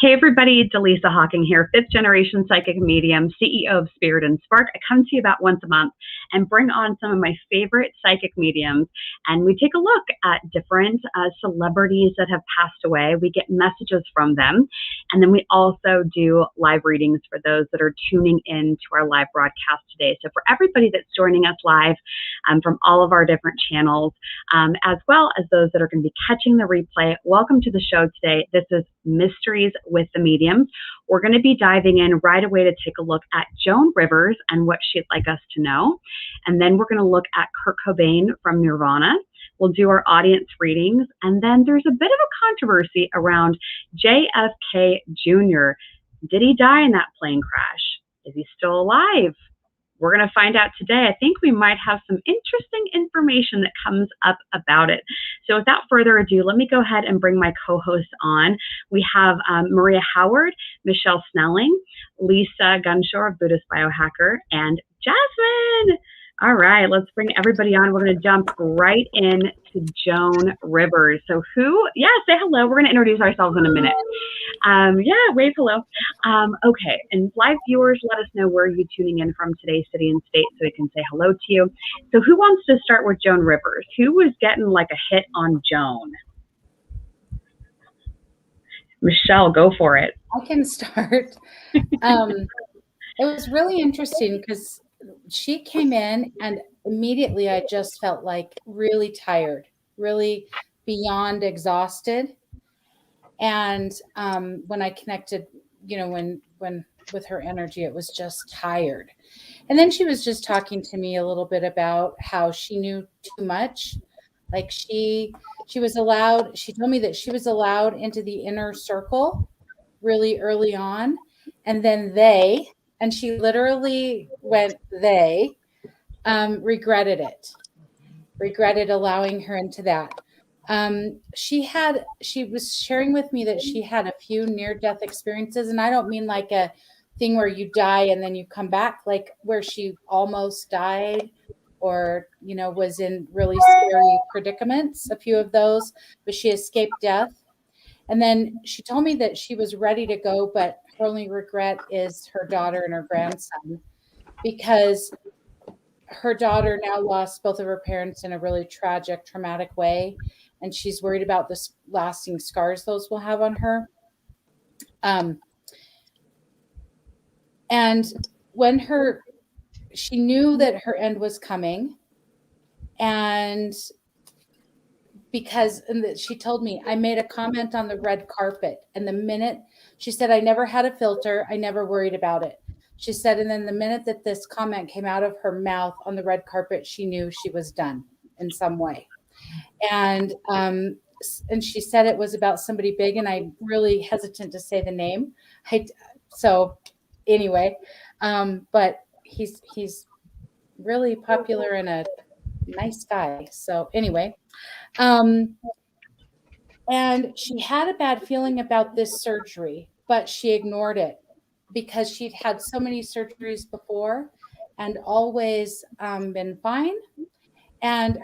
Hey everybody, Dallisa Hocking here, 5th generation psychic medium, CEO of Spirit and Spark. I come to you about once a month and bring on some of my favorite psychic mediums, and we take a look at different celebrities that have passed away. We get messages from them, and then we also do live readings for those that are tuning in to our live broadcast today. So for everybody that's joining us live from all of our different channels, as well as those that are going to be catching the replay, welcome to the show today. This is Mysteries with the Mediums. We're going to be diving in right away to take a look at Joan Rivers and what she'd like us to know. And then we're going to look at Kurt Cobain from Nirvana. We'll do our audience readings. And then there's a bit of a controversy around JFK Jr. Did he die in that plane crash? Is he still alive? We're going to find out today. I think we might have some interesting information that comes up about it. So without further ado, let me go ahead and bring my co-hosts on. We have Maria Howard, Michele Snelling, Lisa Gunshore of Buddhist Biohacker, and Jasmin. All right, let's bring everybody on. We're going to jump right in to Joan Rivers. So say hello. We're going to introduce ourselves in a minute. Wave hello. Okay, and live viewers, let us know where you're tuning in from today, city and state, so we can say hello to you. So who wants to start with Joan Rivers? Who was getting like a hit on Joan? Michele, go for it. I can start. It was really interesting because she came in and immediately I just felt like really tired, really beyond exhausted. And when I connected, when with her energy, it was just tired. And then she was just talking to me a little bit about how she knew too much. Like she told me that she was allowed into the inner circle really early on. And then and she literally went, regretted allowing her into that. She was sharing with me that she had a few near-death experiences, and I don't mean like a thing where you die and then you come back, like where she almost died or, was in really scary predicaments, a few of those, but she escaped death. And then she told me that she was ready to go, but her only regret is her daughter and her grandson, because her daughter now lost both of her parents in a really tragic, traumatic way. And she's worried about the lasting scars those will have on her. And when she knew that her end was coming, and she told me, I made a comment on the red carpet, and the minute she said, I never had a filter, I never worried about it. She said, and then the minute that this comment came out of her mouth on the red carpet, she knew she was done in some way. And she said it was about somebody big, and I'm really hesitant to say the name. So anyway, but he's really popular and a nice guy. So anyway, and she had a bad feeling about this surgery, but she ignored it because she'd had so many surgeries before and always been fine. And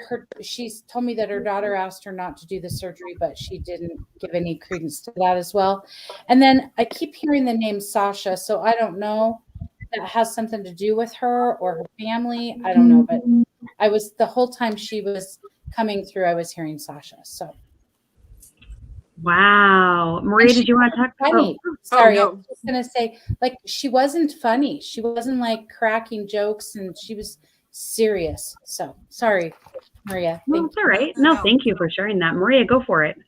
she's told me that her daughter asked her not to do the surgery, but she didn't give any credence to that as well. And then I keep hearing the name Sasha, so I don't know if that has something to do with her or her family. I don't know, but the whole time she was coming through, I was hearing Sasha. So. Wow. Maria, did you want to talk about it? Sorry, no. I was just going to say, like, she wasn't funny. She wasn't like cracking jokes, and she was serious. So sorry, Maria. No, it's all right. No, thank you for sharing that. Maria, go for it.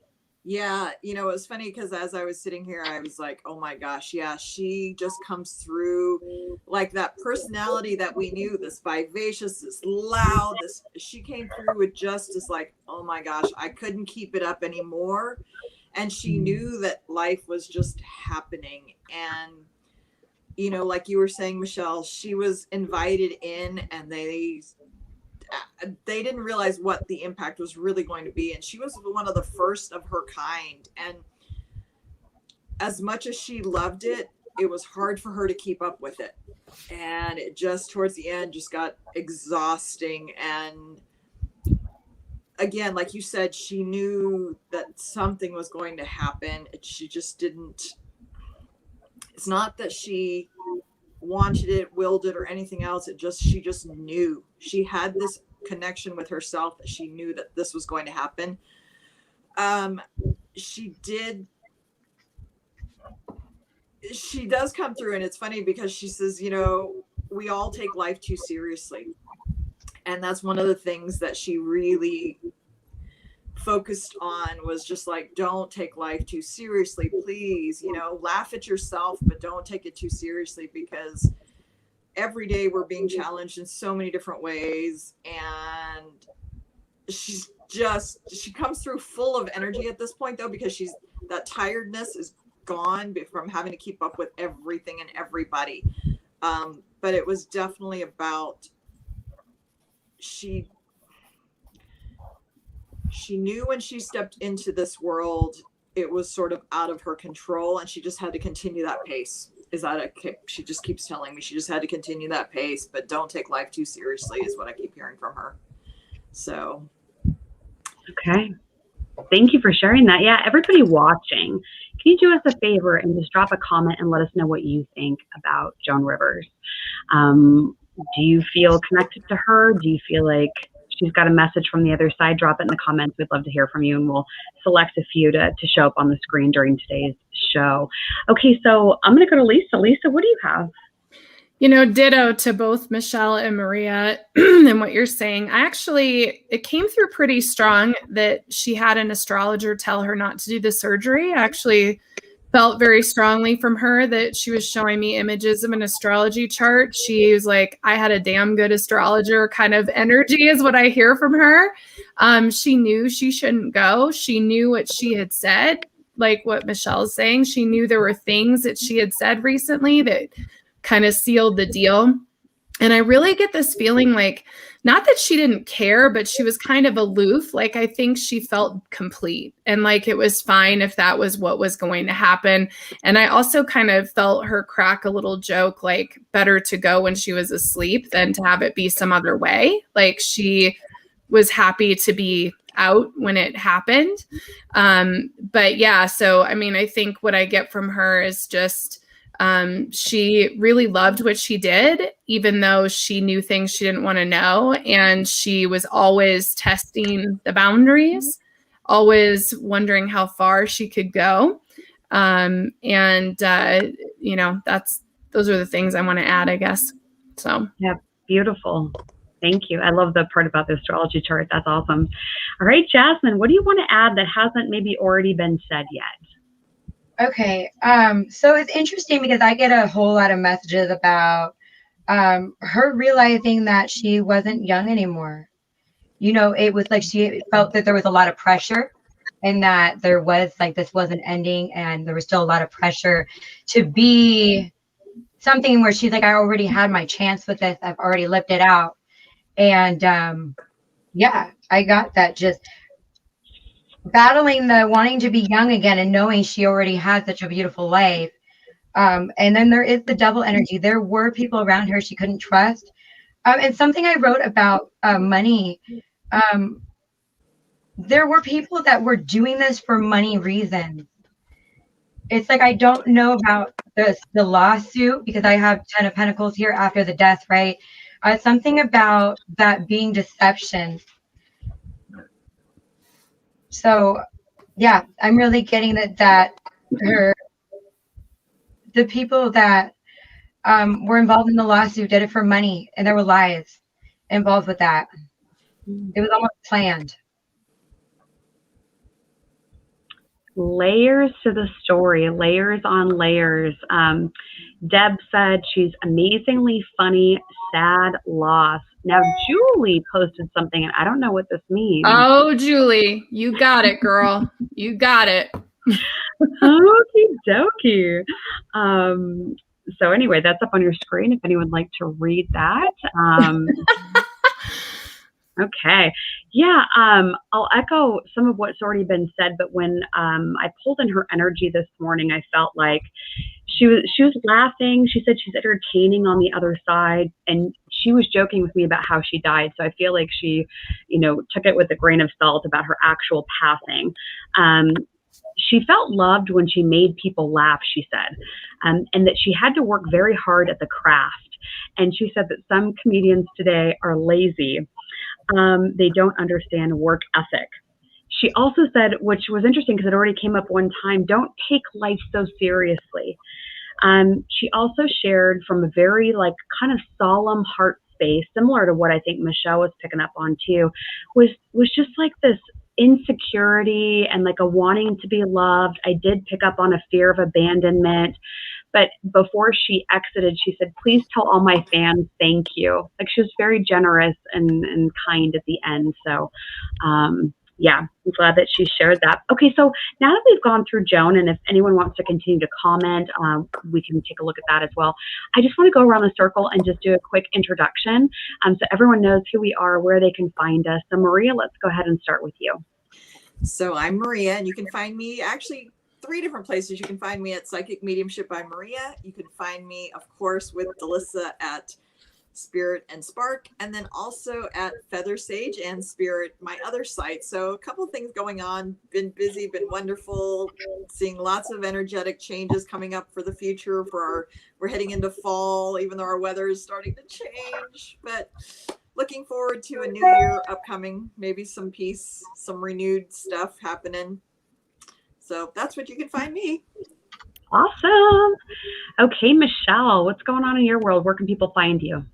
Yeah, it was funny because as I was sitting here, I was like, oh my gosh, yeah, she just comes through like that personality that we knew, this vivacious, this loud, she came through with just as like, oh my gosh, I couldn't keep it up anymore. And she knew that life was just happening. And like you were saying, Michele, she was invited in, and they didn't realize what the impact was really going to be. And she was one of the first of her kind. And as much as she loved it, it was hard for her to keep up with it. And it just towards the end just got exhausting. And again, like you said, she knew that something was going to happen. She just didn't it's not that she wanted it, willed it, or anything else. She just knew. She had this connection with herself that she knew that this was going to happen. She does come through, and it's funny because she says, we all take life too seriously. And that's one of the things that she really focused on, was just like, don't take life too seriously, please. Laugh at yourself, but don't take it too seriously, because every day we're being challenged in so many different ways. And she comes through full of energy at this point, though, because that tiredness is gone from having to keep up with everything and everybody. But it was definitely about, she knew when she stepped into this world, it was sort of out of her control, and she just had to continue that pace. She just keeps telling me she just had to continue that pace, but don't take life too seriously, is what I keep hearing from her. So. Okay. Thank you for sharing that. Yeah, everybody watching, can you do us a favor and just drop a comment and let us know what you think about Joan Rivers? Do you feel connected to her? Do you feel like she's got a message from the other side? Drop it in the comments. We'd love to hear from you, and we'll select a few to show up on the screen during today's show. Okay, so I'm going to go to Lisa. Lisa, what do you have? Ditto to both Michele and Maria and what you're saying. It came through pretty strong that she had an astrologer tell her not to do the surgery. I actually felt very strongly from her that she was showing me images of an astrology chart. She was like, I had a damn good astrologer kind of energy is what I hear from her. She knew she shouldn't go. She knew what she had said, like what Michelle's saying. She knew there were things that she had said recently that kind of sealed the deal. And I really get this feeling like, not that she didn't care, but she was kind of aloof. Like, I think she felt complete and like it was fine if that was what was going to happen. And I also kind of felt her crack a little joke, like better to go when she was asleep than to have it be some other way. Like, she was happy to be out when it happened. But yeah, so, I think what I get from her is just, she really loved what she did, even though she knew things she didn't want to know. And she was always testing the boundaries, always wondering how far she could go. Those are the things I want to add, I guess. So. Yeah, beautiful. Thank you. I love the part about the astrology chart. That's awesome. All right, Jasmin, what do you want to add that hasn't maybe already been said yet? Okay, so it's interesting because I get a whole lot of messages about her realizing that she wasn't young anymore. It was like she felt that there was a lot of pressure and that there was like, this wasn't ending, and there was still a lot of pressure to be something where she's like, I already had my chance with this. I've already lived it out. And yeah, I got that, just battling the wanting to be young again and knowing she already had such a beautiful life. And then there is the double energy. There were people around her she couldn't trust. And something I wrote about money, there were people that were doing this for money reasons. It's like, I don't know about the lawsuit because I have 10 of Pentacles here after the death, right? Something about that being deception. So, yeah, I'm really getting that the people that were involved in the lawsuit did it for money, and there were lies involved with that. It was almost planned. Layers to the story, layers on layers. Deb said she's amazingly funny, sad loss. Now, Julie posted something, and I don't know what this means. Oh, Julie, you got it, girl. You got it. Okie dokie. So anyway, that's up on your screen if anyone would like to read that. Okay. Yeah. I'll echo some of what's already been said, but when I pulled in her energy this morning, I felt like she was laughing. She said she's entertaining on the other side, and she was joking with me about how she died. So I feel like she, took it with a grain of salt about her actual passing. she felt loved when she made people laugh, she said, and that she had to work very hard at the craft. And she said that some comedians today are lazy. They don't understand work ethic. She also said, which was interesting because it already came up one time, don't take life so seriously. She also shared from a very like kind of solemn heart space, similar to what I think Michele was picking up on too, was just like this insecurity and like a wanting to be loved. I did pick up on a fear of abandonment. But before she exited, she said, please tell all my fans thank you. Like she was very generous and kind at the end. So yeah, I'm glad that she shared that. Okay, so now that we've gone through Joan, and if anyone wants to continue to comment, we can take a look at that as well. I just want to go around the circle and just do a quick introduction so everyone knows who we are, where they can find us. So Maria, let's go ahead and start with you. So I'm Maria, and you can find me actually 3 different places. You can find me at Psychic Mediumship by Maria. You can find me, of course, with Dallisa at Spirit and Spark, and then also at Feather Sage and Spirit, my other site. So a couple of things going on, been busy, been wonderful, seeing lots of energetic changes coming up for the future. We're heading into fall, even though our weather is starting to change, but looking forward to a new year upcoming, maybe some peace, some renewed stuff happening. So that's what you can find me. Awesome. Okay, Michele, what's going on in your world? Where can people find you?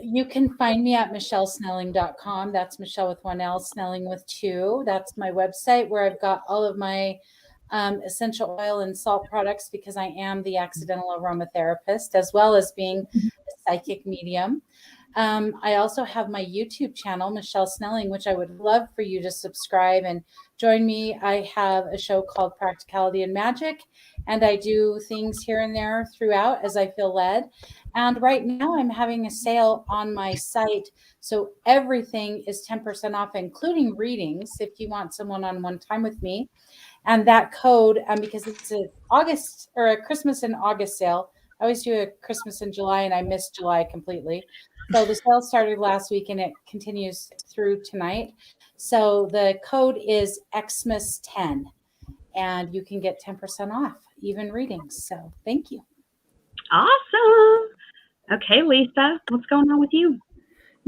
You can find me at michelesnelling.com. That's Michele with 1 L, Snelling with 2. That's my website where I've got all of my essential oil and salt products, because I am the accidental aromatherapist as well as being a psychic medium. I also have my YouTube channel, Michele Snelling, which I would love for you to subscribe and join me. I have a show called Practicality and Magic, and I do things here and there throughout as I feel led. And right now I'm having a sale on my site. So everything is 10% off, including readings, if you want some one-on-one time with me. And that code, because it's a August or a Christmas and August sale. I always do a Christmas in July, and I missed July completely. So the sale started last week and it continues through tonight. So the code is Xmas10, and you can get 10% off, even readings. So thank you. Awesome. Okay, Lisa, what's going on with you?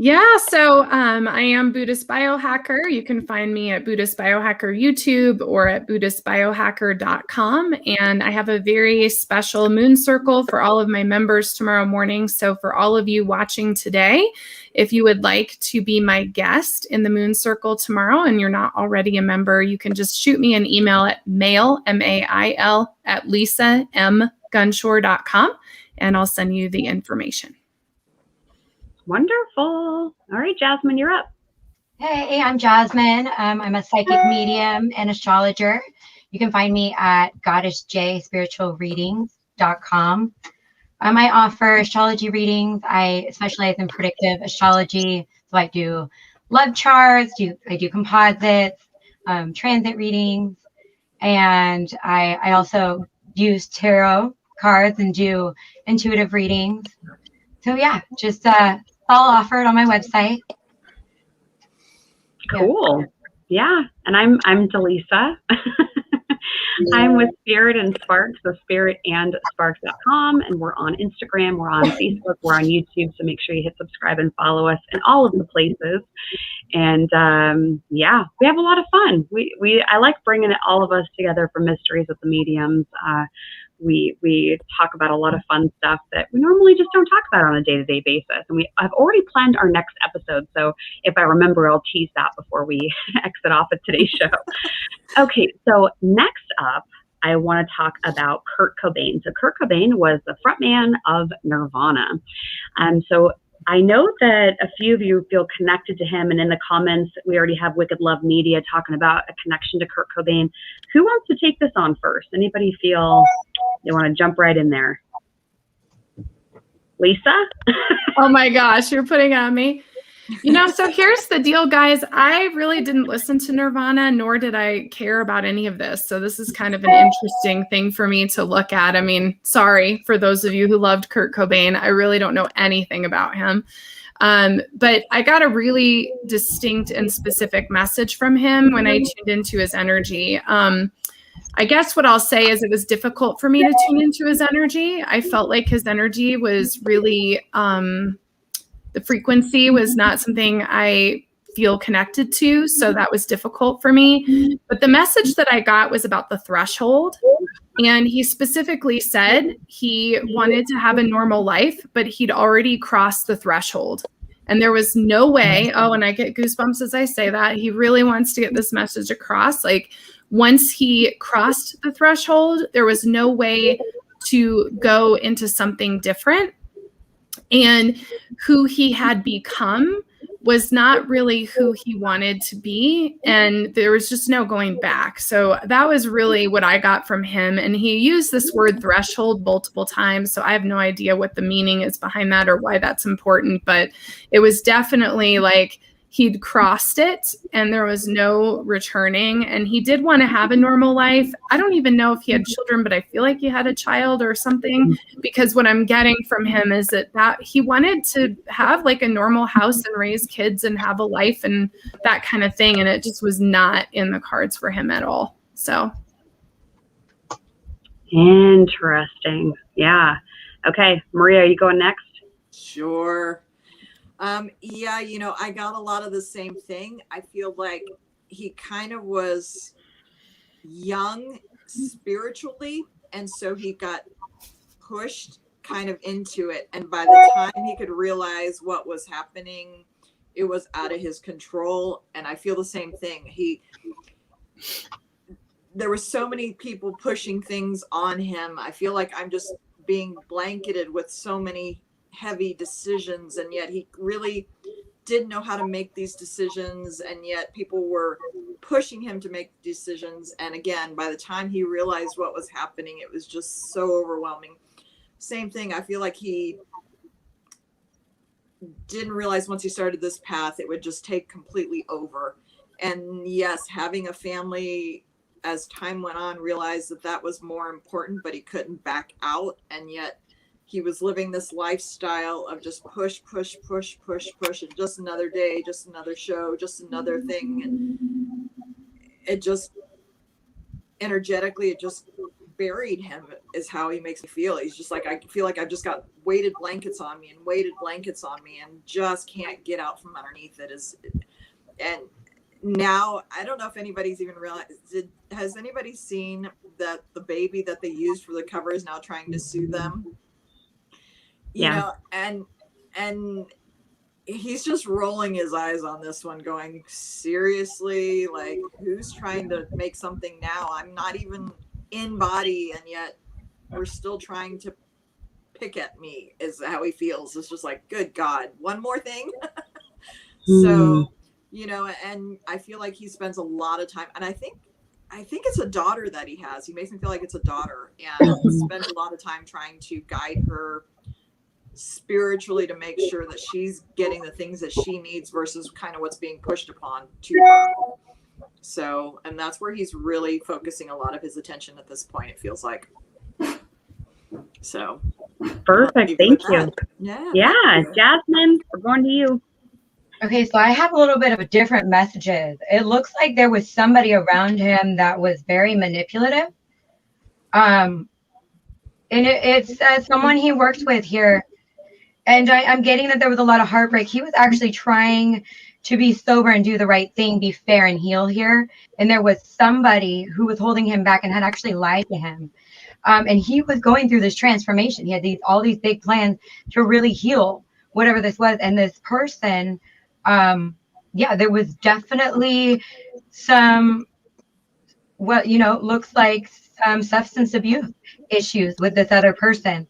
Yeah, so I am Buddhist Biohacker. You can find me at Buddhist Biohacker YouTube or at BuddhistBiohacker.com. And I have a very special moon circle for all of my members tomorrow morning. So for all of you watching today, if you would like to be my guest in the moon circle tomorrow and you're not already a member, you can just shoot me an email at mail, M-A-I-L, at lisamgunshore.com, and I'll send you the information. Wonderful. All right, Jasmin, you're up. Hey, I'm Jasmin. I'm a psychic medium and astrologer. You can find me at goddessjspiritualreadings.com. I offer astrology readings. I specialize in predictive astrology. So I do love charts, I do composites, transit readings, and I also use tarot cards and do intuitive readings. So yeah, just all offered on my website. Cool. Yeah. And I'm Dallisa. I'm with Spirit and Spark, so spiritandsparks.com, and we're on Instagram, we're on Facebook, we're on YouTube, so make sure you hit subscribe and follow us in all of the places. And yeah, we have a lot of fun. I like bringing all of us together for Mysteries with the Mediums. We talk about a lot of fun stuff that we normally just don't talk about on a day-to-day basis. And I've already planned our next episode, so if I remember, I'll tease that before we exit off of today's show. Okay, so next up, I want to talk about Kurt Cobain. So Kurt Cobain was the frontman of Nirvana. So I know that a few of you feel connected to him, and in the comments, we already have Wicked Love Media talking about a connection to Kurt Cobain. Who wants to take this on first? Anybody feel they want to jump right in there? Lisa? Oh my gosh, you're putting on me. So here's the deal, guys. I really didn't listen to Nirvana, nor did I care about any of this. So this is kind of an interesting thing for me to look at. I mean, sorry for those of you who loved Kurt Cobain. I really don't know anything about him. But I got a really distinct and specific message from him when I tuned into his energy. I guess what I'll say is it was difficult for me to tune into his energy. I felt like his energy was really, the frequency was not something I feel connected to. So that was difficult for me. But the message that I got was about the threshold. And he specifically said he wanted to have a normal life, but he'd already crossed the threshold. And there was no way, oh, and I get goosebumps as I say that, he really wants to get this message across. Like, once he crossed the threshold, there was no way to go into something different. And who he had become was not really who he wanted to be. And there was just no going back. So that was really what I got from him. And he used this word threshold multiple times. So I have no idea what the meaning is behind that or why that's important. But it was definitely like he'd crossed it and there was no returning. And he did want to have a normal life. I don't even know if he had children, but I feel like he had a child or something, because what I'm getting from him is that he wanted to have like a normal house and raise kids and have a life and that kind of thing. And it just was not in the cards for him at all. So. Interesting. Yeah. Okay. Maria, are you going next? Sure. Yeah, you know, I got a lot of the same thing. I feel like he kind of was young spiritually, and so he got pushed kind of into it. And by the time he could realize what was happening, it was out of his control. And I feel the same thing. There were so many people pushing things on him. I feel like I'm just being blanketed with so many heavy decisions, and yet he really didn't know how to make these decisions, and yet people were pushing him to make decisions. And again, by the time he realized what was happening, it was just so overwhelming. Same thing, I feel like he didn't realize once he started this path it would just take completely over. And yes, having a family as time went on, realized that was more important, but he couldn't back out. And yet he was living this lifestyle of just push, and just another day, just another show, just another thing. And it just energetically, it just buried him, is how he makes me feel. He's just like, I feel like I've just got weighted blankets on me and just can't get out from underneath it. And now, I don't know if anybody's even realized, has anybody seen that the baby that they used for the cover is now trying to sue them? You know, and he's just rolling his eyes on this one, going, seriously, like, who's trying to make something now? I'm not even in body, and yet we're still trying to pick at me, is how he feels. It's just like, good God, one more thing. So, you know, and I feel like he spends a lot of time, and I think it's a daughter that he has. He makes me feel like it's a daughter, and he spends a lot of time trying to guide her spiritually to make sure that she's getting the things that she needs versus kind of what's being pushed upon to her. So, and that's where he's really focusing a lot of his attention at this point, it feels like. So perfect. Thank you. Yeah. Jasmin, we're going to you. Okay, so I have a little bit of a different messages. It looks like there was somebody around him that was very manipulative. And it's someone he worked with here. And I'm getting that there was a lot of heartbreak. He was actually trying to be sober and do the right thing, be fair and heal here. And there was somebody who was holding him back and had actually lied to him. And he was going through this transformation. He had all these big plans to really heal whatever this was. And this person, there was definitely some, looks like some substance abuse issues with this other person.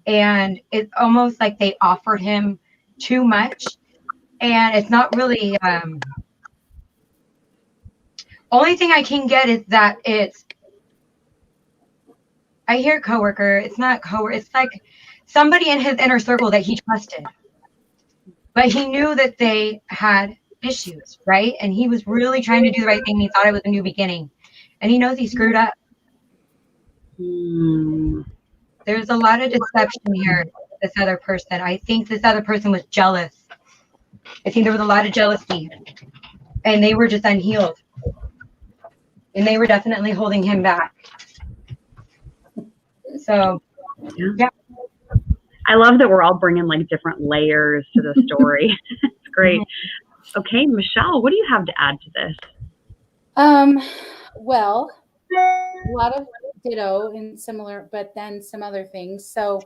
And it's almost like they offered him too much. And it's not really, only thing I can get is that I hear coworker, it's not coworker, it's like somebody in his inner circle that he trusted. But he knew that they had issues, right? And he was really trying to do the right thing. He thought it was a new beginning. And he knows he screwed up. There's a lot of deception here with this other person. I think this other person was jealous. I think there was a lot of jealousy. And they were just unhealed. and they were definitely holding him back. So, yeah. I love that we're all bringing like different layers to the story. It's great. Okay, Michele, what do you have to add to this? Well, a lot of ditto and similar, but then some other things. So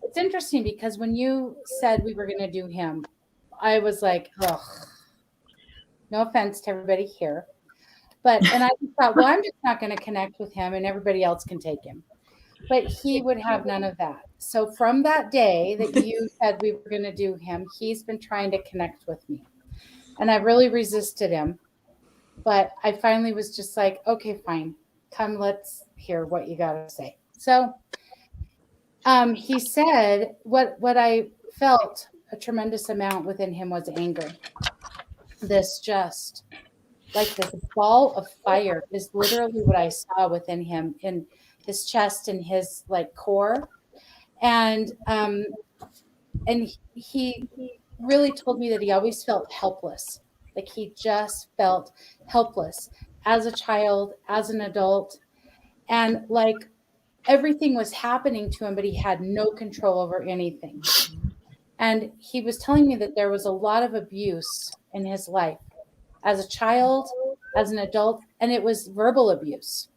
it's interesting because when you said we were going to do him, I was like, ugh, no offense to everybody here. And I thought, well, I'm just not going to connect with him and everybody else can take him. But he would have none of that. So from that day that you said we were going to do him, he's been trying to connect with me. And I really resisted him. But I finally was just like, okay, fine. Come, let's hear what you got to say. So he said what I felt a tremendous amount within him was anger. This just like this ball of fire is literally what I saw within him in his chest and his like core. And he really told me that he always felt helpless. Like he just felt helpless as a child, as an adult. And like everything was happening to him, but he had no control over anything. And he was telling me that there was a lot of abuse in his life as a child, as an adult, and it was verbal abuse.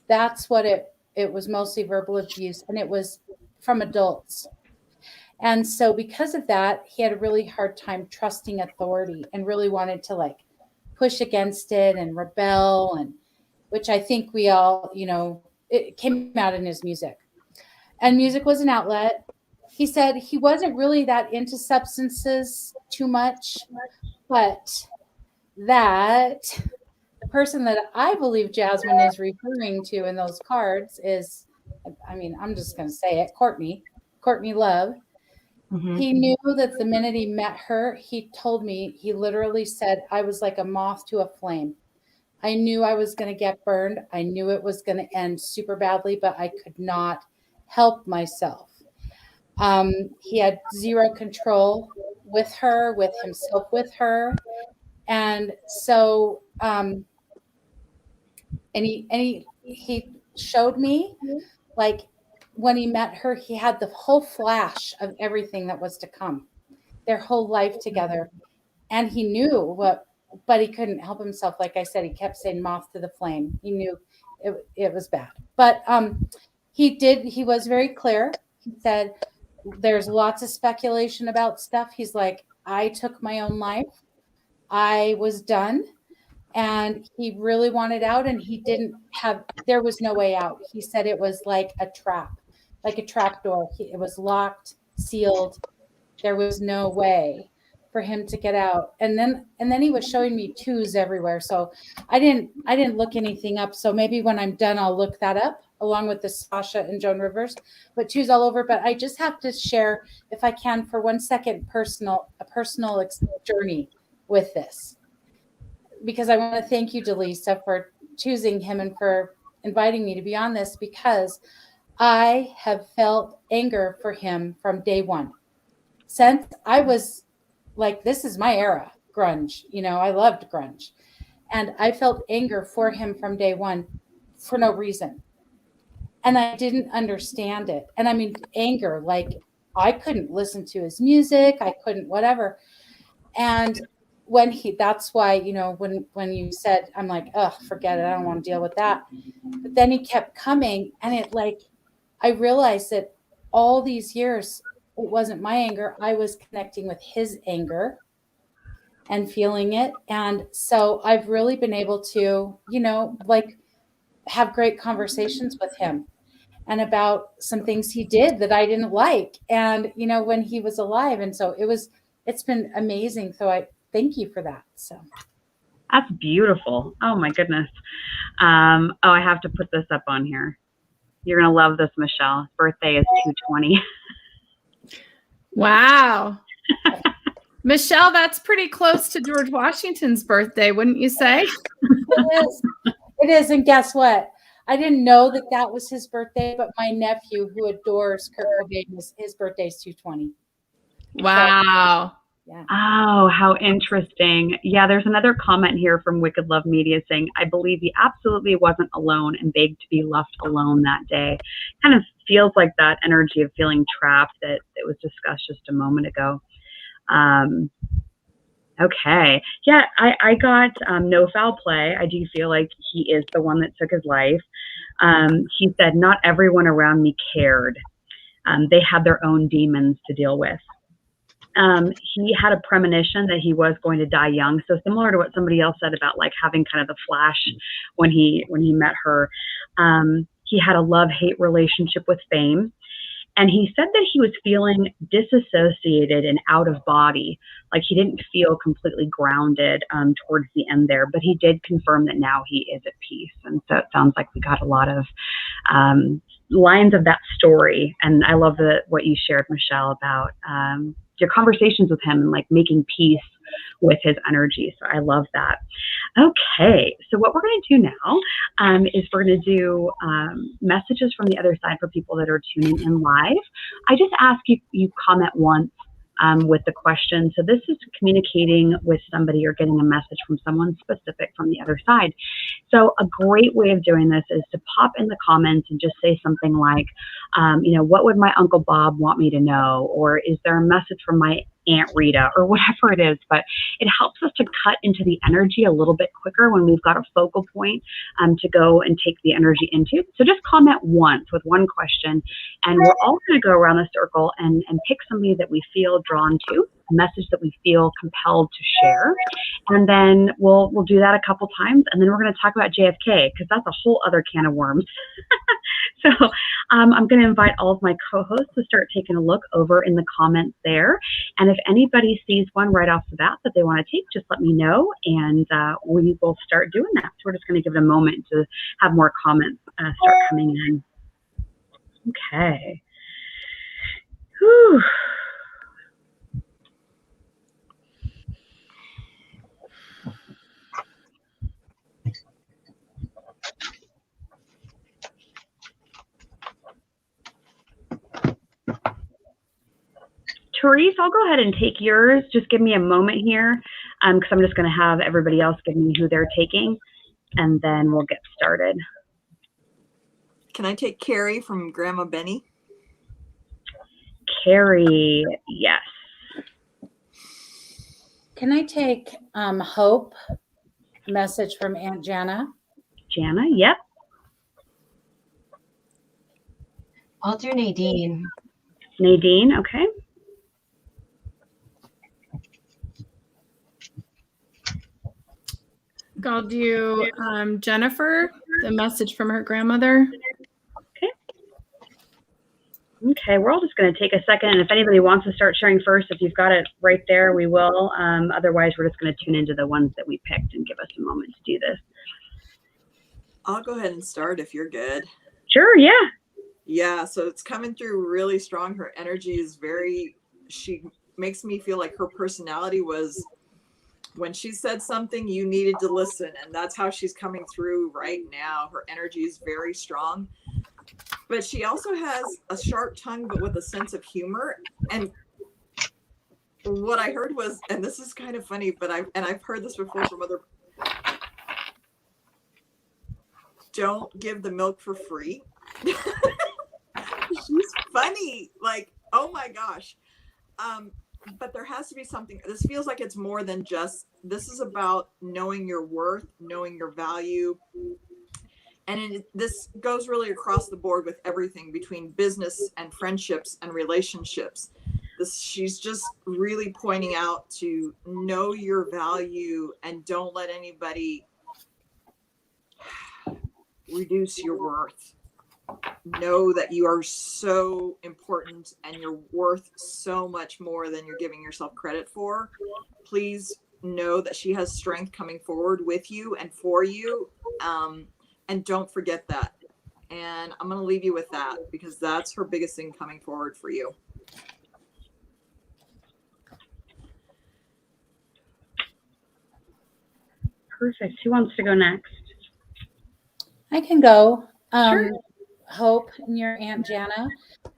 That's what it was, mostly verbal abuse, and it was from adults. And so because of that, he had a really hard time trusting authority and really wanted to like push against it and rebel, and which I think we all, it came out in his music. And music was an outlet. He said he wasn't really that into substances too much, but that the person that I believe Jasmin is referring to in those cards is, I'm just going to say it, Courtney Love. Mm-hmm. He knew that the minute he met her, he told me, he literally said, I was like a moth to a flame. I knew I was going to get burned. I knew it was going to end super badly, but I could not help myself. He had zero control with her, with himself, with her. And so, and he showed me, like, when he met her, he had the whole flash of everything that was to come, their whole life together. And he knew but he couldn't help himself. Like I said, he kept saying moth to the flame. He knew it was bad. But he was very clear. He said, there's lots of speculation about stuff. He's like, I took my own life. I was done. And he really wanted out, and there was no way out. He said it was like a trap door. It was locked, sealed. There was no way for him to get out. And then he was showing me twos everywhere. So I didn't look anything up. So maybe when I'm done, I'll look that up along with the Sasha and Joan Rivers, but twos all over. But I just have to share, if I can, for 1 second, a personal journey with this. Because I want to thank you, Dallisa, for choosing him and for inviting me to be on this, because I have felt anger for him from day one. Since I was like, this is my era, grunge. I loved grunge. And I felt anger for him from day one for no reason. And I didn't understand it. And I mean, anger, like I couldn't listen to his music. I couldn't, whatever. And that's why, when you said, I'm like, oh, forget it. I don't want to deal with that. But then he kept coming, and I realized that all these years, it wasn't my anger. I was connecting with his anger and feeling it. And so I've really been able to, have great conversations with him and about some things he did that I didn't like. And, when he was alive. And so it's been amazing. So I thank you for that. So that's beautiful. Oh my goodness. I have to put this up on here. You're going to love this, Michele. His birthday is 2/20. Wow. Michele, that's pretty close to George Washington's birthday, wouldn't you say? It is. And guess what? I didn't know that was his birthday, but my nephew, who adores Kurt Cobain, his birthday is 2/20. Wow. Yeah. Oh, how interesting. Yeah, there's another comment here from Wicked Love Media saying, I believe he absolutely wasn't alone and begged to be left alone that day. Kind of feels like that energy of feeling trapped that was discussed just a moment ago. Okay. Yeah, I got no foul play. I do feel like he is the one that took his life. He said, not everyone around me cared. They had their own demons to deal with. He had a premonition that he was going to die young. So similar to what somebody else said about like having kind of the flash when he met her. He had a love-hate relationship with fame. And he said that he was feeling disassociated and out of body, like he didn't feel completely grounded towards the end there. But he did confirm that now he is at peace. And so it sounds like we got a lot of lines of that story. And I love what you shared, Michele, about your conversations with him and like making peace with his energy. So I love that. Okay, so what we're going to do now is we're going to do messages from the other side for people that are tuning in live. I just ask you comment once with the question. So this is communicating with somebody or getting a message from someone specific from the other side. So a great way of doing this is to pop in the comments and just say something like, what would my Uncle Bob want me to know? Or is there a message from my Aunt Rita, or whatever it is, but it helps us to cut into the energy a little bit quicker when we've got a focal point to go and take the energy into. So just comment once with one question, and we're all going to go around the circle and pick somebody that we feel drawn to, a message that we feel compelled to share, and then we'll do that a couple times, and then we're going to talk about JFK because that's a whole other can of worms. So I'm going to invite all of my co-hosts to start taking a look over in the comments there. And if anybody sees one right off the bat that they want to take, just let me know, and we will start doing that. So we're just going to give it a moment to have more comments start coming in. Okay. Whew. Therese, I'll go ahead and take yours. Just give me a moment here because I'm just going to have everybody else give me who they're taking, and then we'll get started. Can I take Carrie from Grandma Benny? Carrie, yes. Can I take Hope, message from Aunt Jana? Jana, yep. I'll do Nadine. Nadine, okay. I'll do Jennifer, the message from her grandmother. Okay, we're all just going to take a second, and if anybody wants to start sharing first, if you've got it right there, we will. Otherwise, we're just going to tune into the ones that we picked and give us a moment to do this. I'll go ahead and start if you're good. Sure, yeah. Yeah, so it's coming through really strong. Her energy is she makes me feel like her personality was, when she said something, you needed to listen, and that's how she's coming through right now. Her energy is very strong. But she also has a sharp tongue, but with a sense of humor. And what I heard was, and this is kind of funny, but I've heard this before from other. Don't give the milk for free. She's funny, like, oh my gosh. But there has to be something. This feels like it's more than just. This is about knowing your worth, knowing your value. And this goes really across the board with everything between business and friendships and relationships. She's just really pointing out to know your value and don't let anybody reduce your worth. Know that you are so important and you're worth so much more than you're giving yourself credit for. Please know that she has strength coming forward with you and for you. And don't forget that. And I'm going to leave you with that because that's her biggest thing coming forward for you. Perfect. Who wants to go next? I can go. Sure. Hope and your Aunt Jana.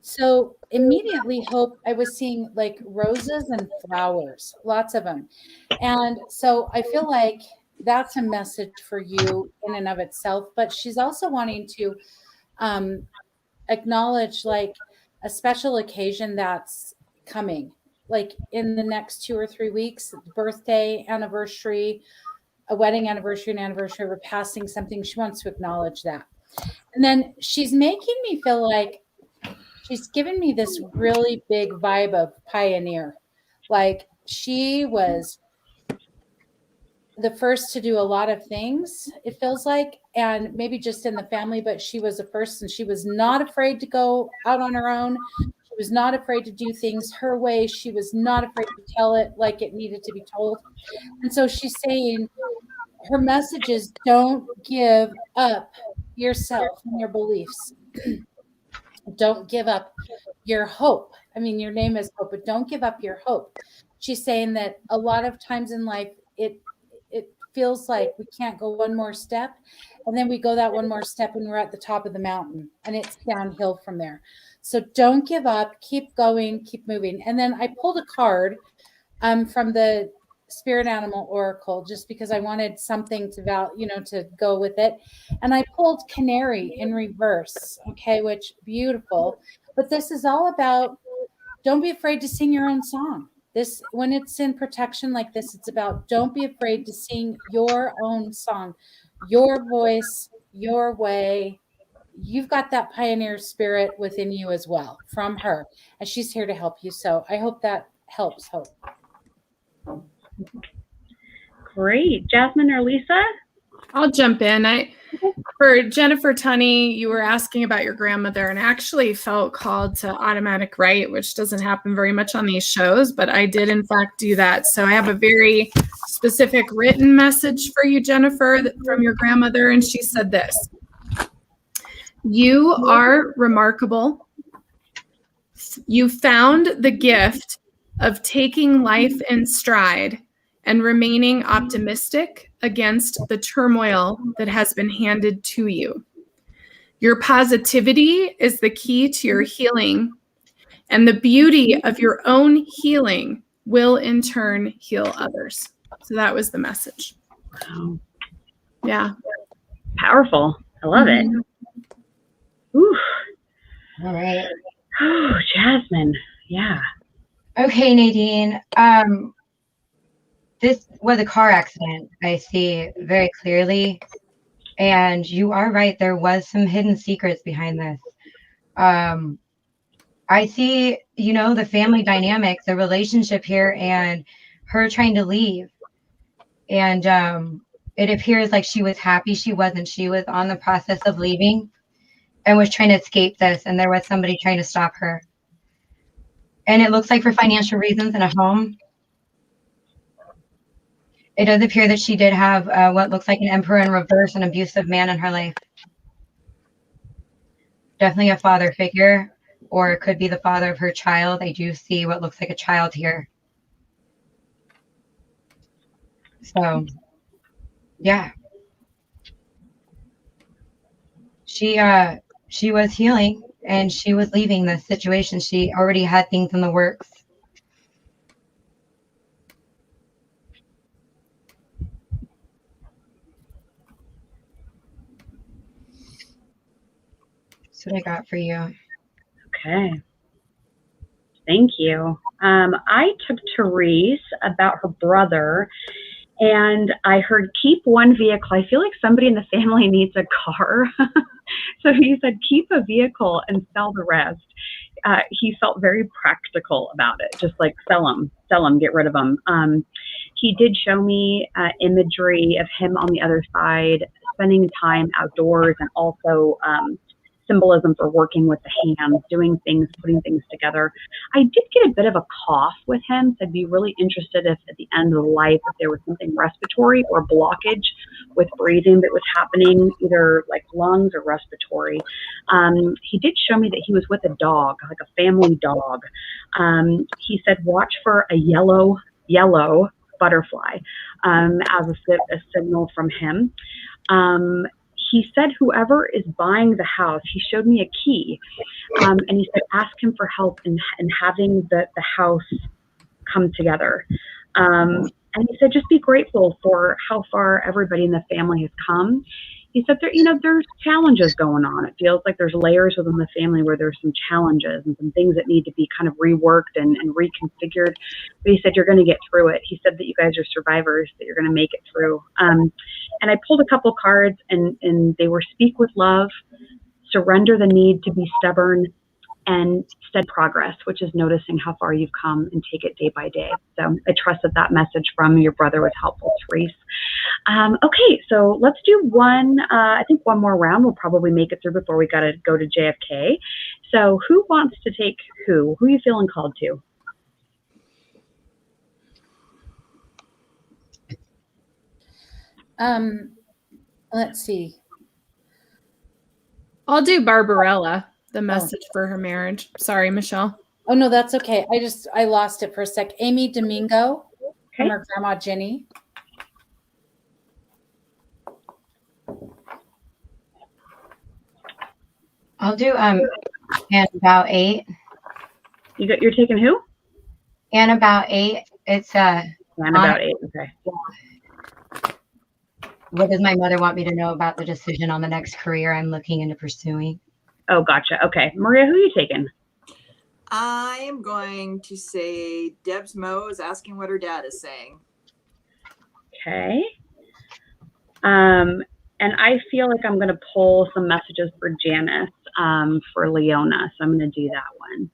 So immediately, Hope, I was seeing like roses and flowers, lots of them. And so I feel like that's a message for you in and of itself. But she's also wanting to acknowledge like a special occasion that's coming, like in the next 2 or 3 weeks, birthday, anniversary, a wedding anniversary, an anniversary of her passing, something. She wants to acknowledge that. And then she's making me feel like she's given me this really big vibe of pioneer. Like she was the first to do a lot of things, it feels like, and maybe just in the family, but she was the first, and she was not afraid to go out on her own. She was not afraid to do things her way. She was not afraid to tell it like it needed to be told. And so she's saying her message is, don't give up yourself and your beliefs. Don't give up your hope. I mean, your name is Hope, but don't give up your hope. She's saying that a lot of times in life, it feels like we can't go one more step. And then we go that one more step and we're at the top of the mountain and it's downhill from there. So don't give up, keep going, keep moving. And then I pulled a card from the Spirit Animal Oracle, just because I wanted something to go with it. And I pulled Canary in reverse. Okay. Which beautiful, but this is all about, don't be afraid to sing your own song. This, when it's in protection like this, it's about, don't be afraid to sing your own song, your voice, your way. You've got that pioneer spirit within you as well from her, and she's here to help you. So I hope that helps, Hope. Great. Jasmin or Lisa? I'll jump in. For Jennifer Tunney, you were asking about your grandmother, and I actually felt called to automatic write, which doesn't happen very much on these shows, but I did in fact do that. So I have a very specific written message for you, Jennifer, from your grandmother, and she said this: you are remarkable. You found the gift of taking life in stride and remaining optimistic against the turmoil that has been handed to you. Your positivity is the key to your healing, and the beauty of your own healing will in turn heal others. So that was the message. Wow. Yeah. Powerful. I love it. Ooh. All right. Oh, Jasmin. Yeah. Okay, Nadine. This was a car accident, I see very clearly. And you are right. There was some hidden secrets behind this. I see, the family dynamic, the relationship here, and her trying to leave. And it appears like she was happy. She wasn't. She was on the process of leaving and was trying to escape this. And there was somebody trying to stop her. And it looks like for financial reasons and a home. It does appear that she did have what looks like an emperor in reverse, an abusive man in her life. Definitely a father figure, or it could be the father of her child. I do see what looks like a child here. So, yeah. She was healing and she was leaving this situation. She already had things in the works. That's what I got for you. Okay. Thank you. I took Therese about her brother, and I heard keep one vehicle. I feel like somebody in the family needs a car. So he said keep a vehicle and sell the rest. He felt very practical about it, just like sell them, get rid of them. He did show me imagery of him on the other side, spending time outdoors, and also symbolism for working with the hands, doing things, putting things together. I did get a bit of a cough with him, so I'd be really interested if at the end of life, if there was something respiratory or blockage with breathing that was happening, either like lungs or respiratory. He did show me that he was with a dog, like a family dog. He said, watch for a yellow butterfly as a signal from him. he said whoever is buying the house, he showed me a key, and he said ask him for help in having the house come together. And he said just be grateful for how far everybody in the family has come. He said there's challenges going on. It feels like there's layers within the family where there's some challenges and some things that need to be kind of reworked and reconfigured. But he said you're going to get through it. He said that you guys are survivors, that you're going to make it through. And I pulled a couple cards, and they were speak with love, surrender the need to be stubborn, and steady progress, which is noticing how far you've come and take it day by day. So I trust that message from your brother was helpful, Therese. Okay, so let's do one more round. We'll probably make it through before we got to go to JFK. So who wants to take who? Who are you feeling called to? Let's see. I'll do Barbarella, the message for her marriage. Sorry, Michele. Oh, no, that's okay. I lost it for a sec. Amy Domingo from her grandma, Jenny. I'll do and about 8. You're taking who? And about 8. It's and about 8. Okay. What does my mother want me to know about the decision on the next career I'm looking into pursuing? Oh, gotcha. Okay, Maria, who are you taking? I am going to say Deb's Mo is asking what her dad is saying. Okay. And I feel like I'm going to pull some messages for Janice for Leona. So I'm going to do that one.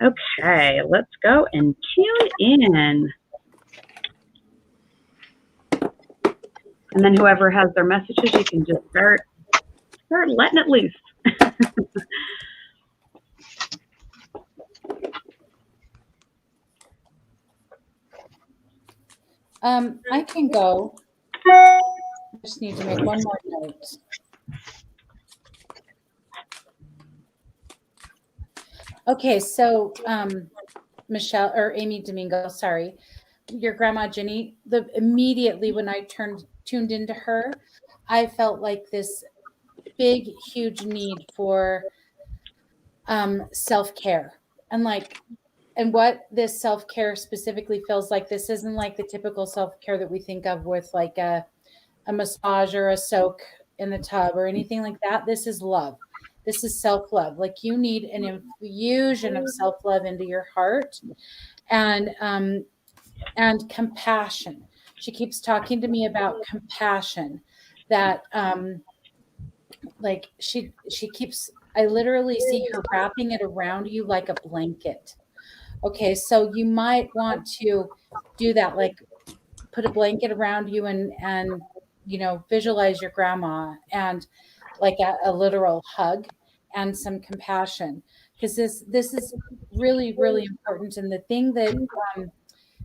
Okay, let's go and tune in. And then whoever has their messages, you can just start letting it loose. I can go. I just need to make one more note. Okay, so Michele or Amy Domingo, sorry, your grandma Jenny. Immediately when I tuned into her, I felt like this big, huge need for self-care, and what this self-care specifically feels like. This isn't like the typical self-care that we think of with like a massage or a soak in the tub or anything like that. This is love. This is self-love. Like you need an infusion of self-love into your heart and compassion. She keeps talking to me about compassion that like she keeps, I literally see her wrapping it around you like a blanket. Okay, so you might want to do that, like put a blanket around you and visualize your grandma and like a literal hug and some compassion, because this is really, really important. And the thing that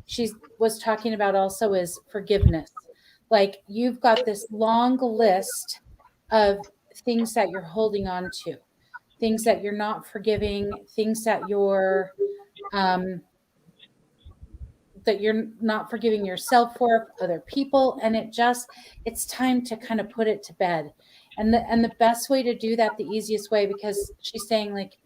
she was talking about also is forgiveness. Like you've got this long list of things that you're holding on to, things that you're not forgiving, things that you're not forgiving yourself for, other people, and it's time to kind of put it to bed. And the best way to do that, the easiest way, because she's saying like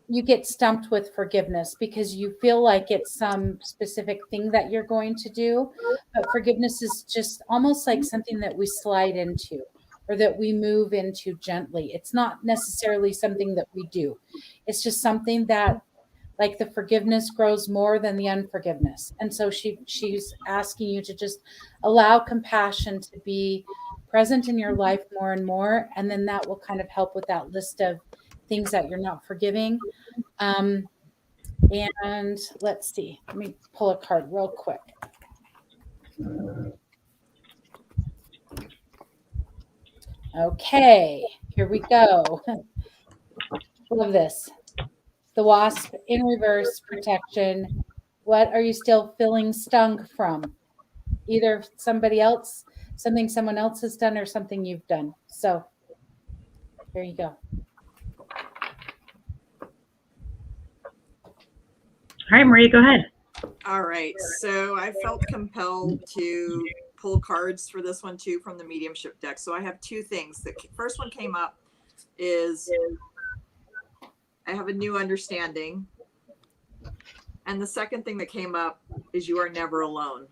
you get stumped with forgiveness because you feel like it's some specific thing that you're going to do, but forgiveness is just almost like something that we slide into or that we move into gently. It's not necessarily something that we do. It's just something that, like, the forgiveness grows more than the unforgiveness. And so she's asking you to just allow compassion to be present in your life more and more. And then that will kind of help with that list of things that you're not forgiving. And let's see, let me pull a card real quick. Okay, here we go. Love this. The Wasp in reverse, protection. What are you still feeling stung from? Either somebody else, something someone else has done, or something you've done. So here you go. All right, Maria, go ahead. All right. So I felt compelled to pull cards for this one too from the mediumship deck. So I have two things. The first one came up is I have a new understanding. And the second thing that came up is you are never alone.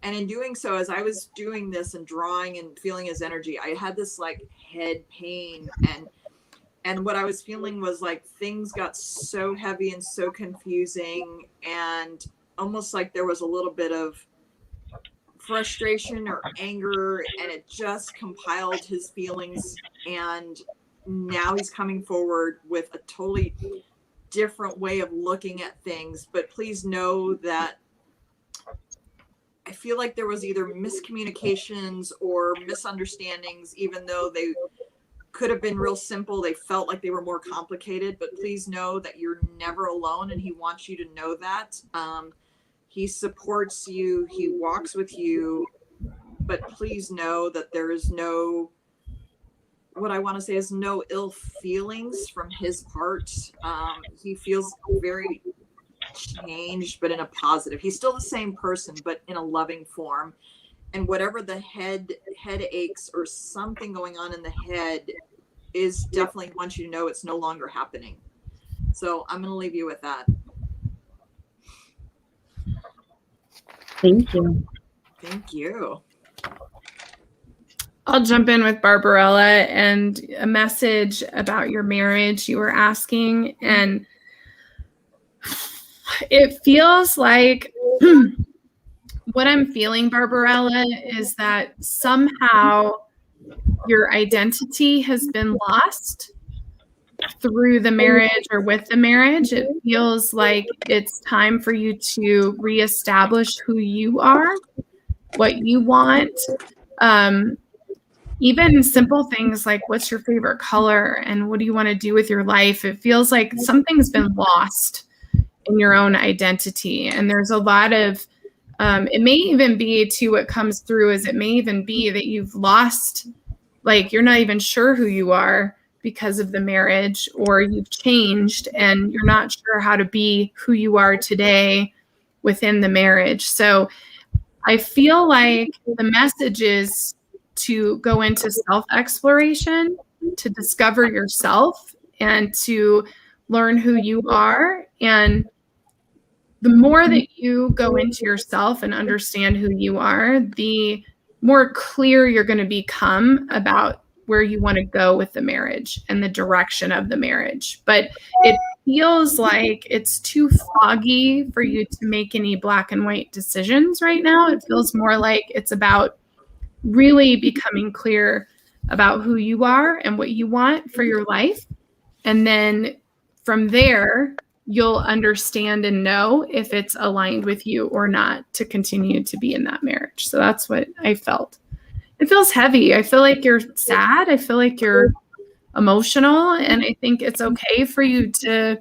And in doing so, as I was doing this and drawing and feeling his energy, I had this like head pain, and what I was feeling was like things got so heavy and so confusing, and almost like there was a little bit of frustration or anger, and it just compiled his feelings. And now he's coming forward with a totally different way of looking at things. But please know that I feel like there was either miscommunications or misunderstandings, even though they could have been real simple. They felt like they were more complicated, but please know that you're never alone, and he wants you to know that. He supports you, he walks with you, but please know that there is no, what I want to say is no ill feelings from his part. He feels very changed, but in a positive. He's still the same person, but in a loving form. And whatever the headaches or something going on in the head is, definitely wants you to know it's no longer happening. So I'm going to leave you with that. Thank you. Thank you. I'll jump in with Barbarella and a message about your marriage you were asking. And it feels like what I'm feeling, Barbarella, is that somehow your identity has been lost through the marriage or with the marriage. It feels like it's time for you to reestablish who you are, what you want. Even simple things like what's your favorite color and what do you want to do with your life? It feels like something's been lost in your own identity. And there's a lot of, it may even be too, what comes through is it may even be that you've lost, like you're not even sure who you are because of the marriage, or you've changed and you're not sure how to be who you are today within the marriage. So I feel like the message is to go into self-exploration, to discover yourself and to learn who you are. And the more that you go into yourself and understand who you are, the more clear you're going to become about where you want to go with the marriage and the direction of the marriage. But it feels like it's too foggy for you to make any black and white decisions right now. It feels more like it's about really becoming clear about who you are and what you want for your life. And then from there, you'll understand and know if it's aligned with you or not to continue to be in that marriage. So that's what I felt. It feels heavy. I feel like you're sad. I feel like you're emotional. And I think it's okay for you to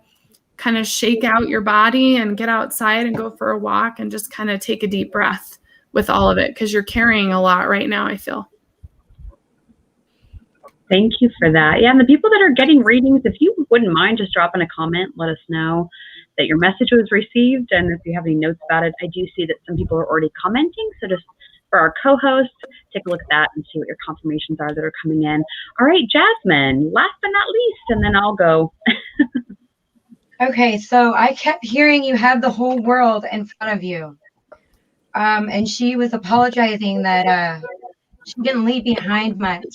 kind of shake out your body and get outside and go for a walk and just kind of take a deep breath with all of it, because you're carrying a lot right now, I feel. Thank you for that. Yeah, and the people that are getting readings, if you wouldn't mind just dropping a comment, let us know that your message was received. And if you have any notes about it, I do see that some people are already commenting. So just for our co-hosts, take a look at that and see what your confirmations are that are coming in. All right, Jasmin, last but not least, and then I'll go. Okay, so I kept hearing you have the whole world in front of you. And she was apologizing that she didn't leave behind much.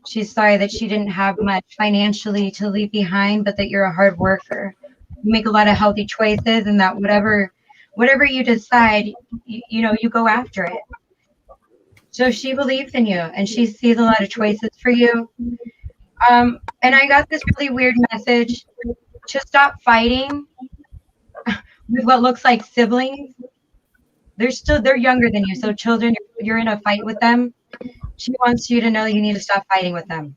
She's sorry that she didn't have much financially to leave behind, but that you're a hard worker. You make a lot of healthy choices, and that whatever you decide, you go after it. So she believes in you, and she sees a lot of choices for you. And I got this really weird message to stop fighting with what looks like siblings. They're younger than you. So children, you're in a fight with them. She wants you to know you need to stop fighting with them,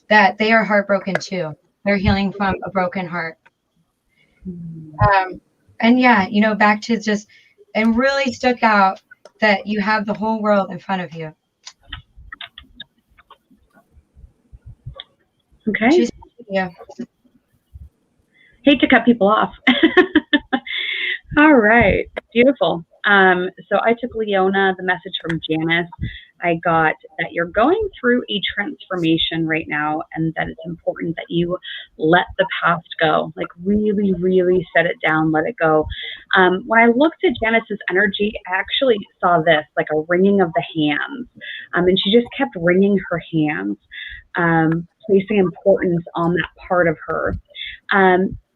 that they are heartbroken too. They're healing from a broken heart. And yeah, back to just, and really stuck out that you have the whole world in front of you. Okay. Yeah. Hate to cut people off. All right. Beautiful. So I took Leona, the message from Janice. I got that you're going through a transformation right now, and that it's important that you let the past go. Like really, really set it down, let it go. When I looked at Janice's energy, I actually saw this, like a wringing of the hands. And she just kept wringing her hands, placing importance on that part of her.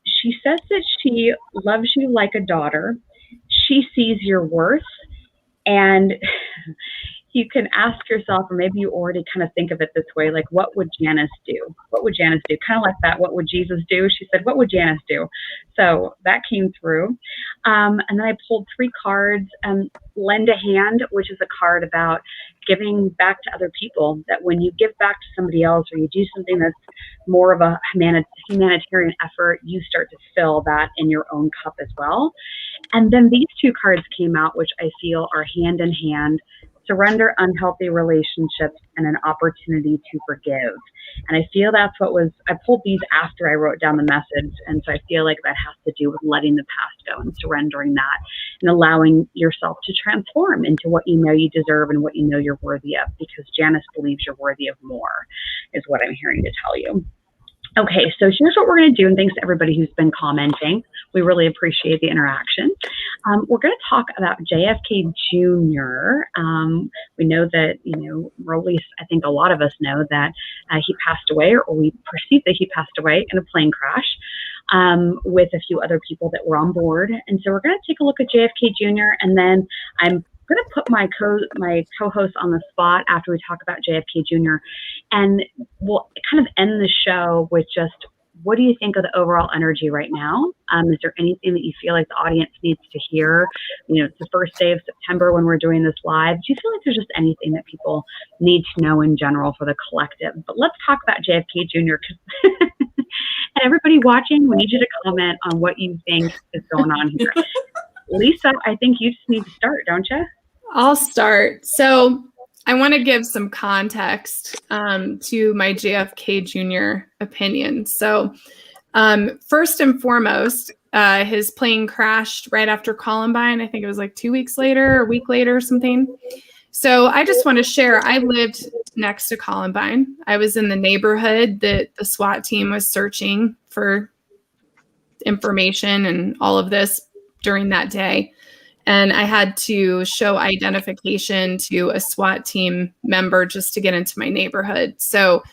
She says that she loves you like a daughter. She sees your worth, and you can ask yourself, or maybe you already kind of think of it this way, like, what would Janice do? What would Janice do? Kind of like that, what would Jesus do? She said, what would Janice do? So that came through. And then I pulled 3 cards, Lend a Hand, which is a card about giving back to other people, that when you give back to somebody else, or you do something that's more of a humanitarian effort, you start to fill that in your own cup as well. And then these 2 cards came out, which I feel are hand in hand: surrender unhealthy relationships and an opportunity to forgive. And I feel that's what was, I pulled these after I wrote down the message. And so I feel like that has to do with letting the past go and surrendering that and allowing yourself to transform into what you know you deserve and what you know you're worthy of, because Janice believes you're worthy of more, is what I'm hearing to tell you. Okay, so here's what we're going to do, and thanks to everybody who's been commenting. We really appreciate the interaction. We're going to talk about JFK Jr. We know that, or at least I think a lot of us know that he passed away, or we perceive that he passed away in a plane crash with a few other people that were on board. And so we're going to take a look at JFK Jr., and then I'm going to put my co-host on the spot after we talk about JFK Jr. And we'll kind of end the show with just, what do you think of the overall energy right now? Is there anything that you feel like the audience needs to hear? It's the first day of September when we're doing this live. Do you feel like there's just anything that people need to know in general for the collective? But let's talk about JFK Jr. And everybody watching, we need you to comment on what you think is going on here. Lisa, I think you just need to start, don't you? I'll start. So I want to give some context to my JFK Jr. opinion. So first and foremost, his plane crashed right after Columbine. I think it was like 2 weeks later, a week later or something. So I just want to share, I lived next to Columbine. I was in the neighborhood that the SWAT team was searching for information and all of this during that day. And I had to show identification to a SWAT team member just to get into my neighborhood. So,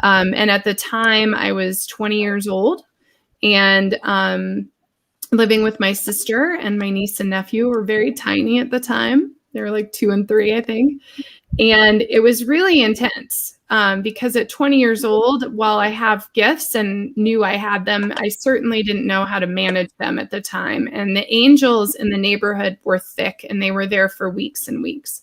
and at the time I was 20 years old and living with my sister, and my niece and nephew were very tiny at the time. They were like 2 and 3, I think. And it was really intense because at 20 years old, while I have gifts and knew I had them, I certainly didn't know how to manage them at the time. And the angels in the neighborhood were thick, and they were there for weeks and weeks.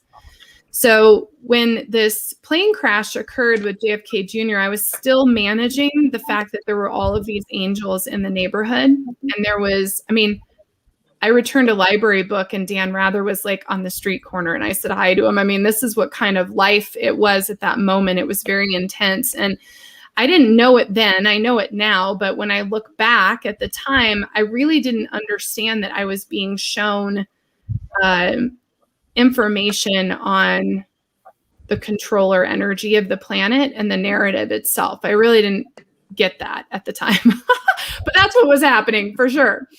So when this plane crash occurred with JFK Jr., I was still managing the fact that there were all of these angels in the neighborhood. And there was, I returned a library book, and Dan Rather was like on the street corner, and I said hi to him. This is what kind of life it was at that moment. It was very intense, and I didn't know it then. I know it now, but when I look back at the time, I really didn't understand that I was being shown information on the controller energy of the planet and the narrative itself. I really didn't get that at the time, but that's what was happening for sure.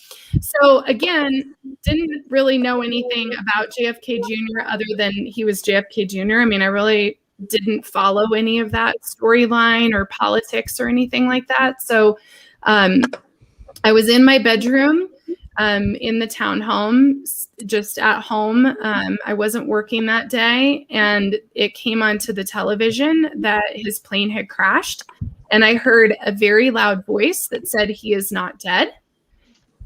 So again, didn't really know anything about JFK Jr. other than he was JFK Jr. I really didn't follow any of that storyline or politics or anything like that. So I was in my bedroom in the townhome, just at home. I wasn't working that day, and it came onto the television that his plane had crashed. And I heard a very loud voice that said, "He is not dead."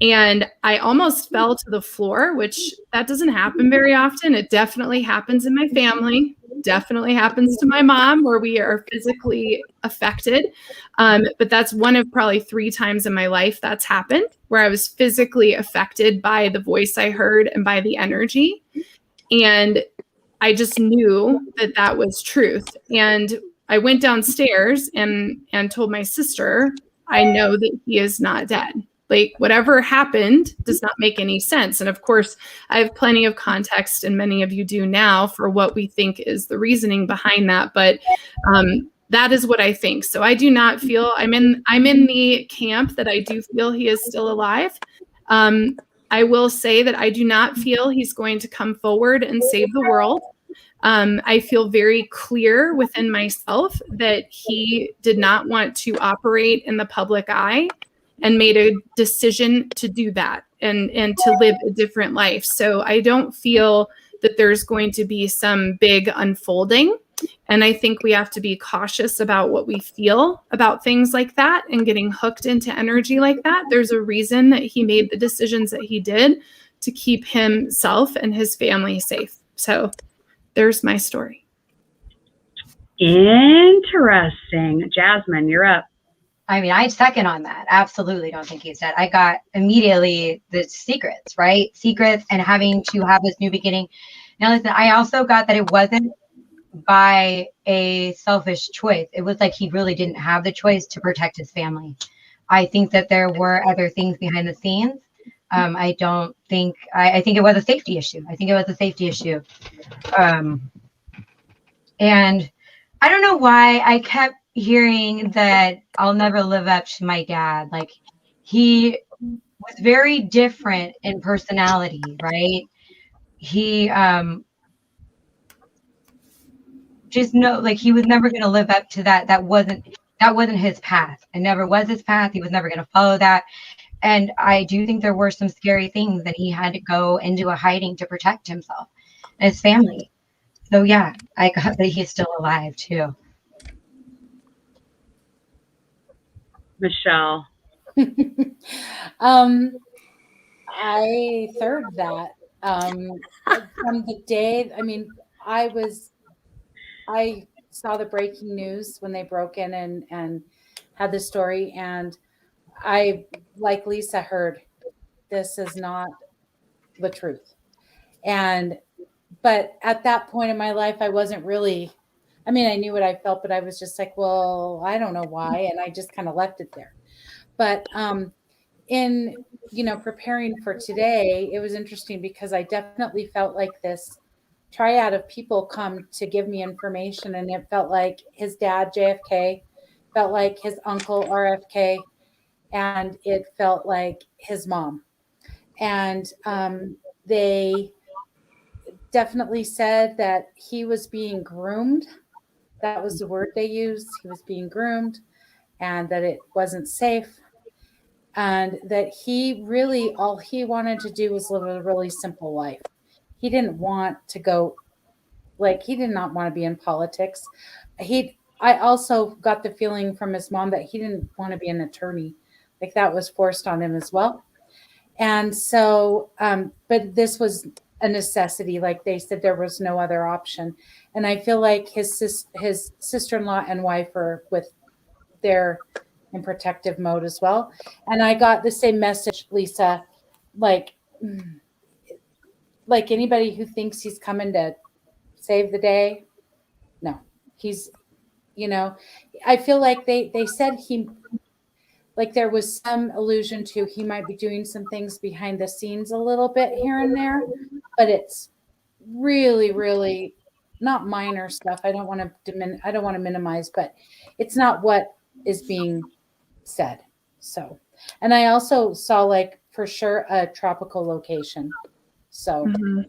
And I almost fell to the floor, which that doesn't happen very often. It definitely happens in my family, definitely happens to my mom, where we are physically affected. But that's one of probably 3 times in my life that's happened, where I was physically affected by the voice I heard and by the energy. And I just knew that that was truth. And I went downstairs and told my sister, I know that he is not dead. Like whatever happened does not make any sense. And of course, I have plenty of context, and many of you do now, for what we think is the reasoning behind that. But that is what I think. So I do not feel I'm in the camp that I do feel he is still alive. I will say that I do not feel he's going to come forward and save the world. I feel very clear within myself that he did not want to operate in the public eye, and made a decision to do that and to live a different life. So I don't feel that there's going to be some big unfolding. And I think we have to be cautious about what we feel about things like that and getting hooked into energy like that. There's a reason that he made the decisions that he did to keep himself and his family safe. So there's my story. Interesting. Jasmin, you're up. I mean, I second on that. Absolutely don't think he's dead. I got immediately the secrets, right? Secrets and having to have this new beginning. Now, listen, I also got that it wasn't by a selfish choice. It was like he really didn't have the choice to protect his family. I think that there were other things behind the scenes. I think it was a safety issue. And I don't know why I kept hearing that I'll never live up to my dad. Like, he was very different in personality, right? He just know, like, he was never going to live up to that. That wasn't his path. It never was his path. He was never going to follow that. And I do think there were some scary things that he had to go into a hiding to protect himself and his family. So yeah, I got that he's still alive too. Michele. I third that. From the day, I mean, I saw the breaking news when they broke in and had the story, and I, like Lisa, heard this is not the truth. But at that point in my life, I wasn't really, I mean, I knew what I felt, but I was just like, well, I don't know why. And I just kind of left it there. But in, preparing for today, it was interesting because I definitely felt like this triad of people come to give me information. And it felt like his dad, JFK, felt like his uncle, RFK, and it felt like his mom. And they definitely said that he was being groomed. That was the word they used. He was being groomed, and that it wasn't safe. And that he really, all he wanted to do was live a really simple life. He didn't want to go, he did not want to be in politics. I also got the feeling from his mom that he didn't want to be an attorney. Like, that was forced on him as well. And so, but this was a necessity. Like they said, there was no other option. And I feel like his sister-in-law and wife are they're in protective mode as well. And I got the same message, Lisa, like anybody who thinks he's coming to save the day. No, he's, I feel like they said there was some allusion to he might be doing some things behind the scenes a little bit here and there, but it's really, really not minor stuff. I don't want to minimize, but it's not what is being said. So, and I also saw for sure a tropical location. So. Mm-hmm.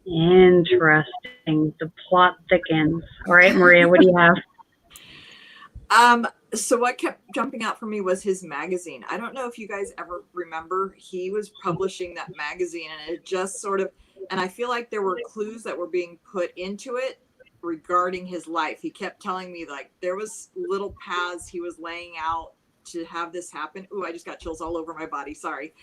Interesting. The plot thickens. All right, Maria, what do you have? So what kept jumping out for me was his magazine. I don't know if you guys ever remember, he was publishing that magazine, and it just sort of, and I feel like there were clues that were being put into it regarding his life. He kept telling me there was little paths he was laying out to have this happen. Ooh, I just got chills all over my body. Sorry.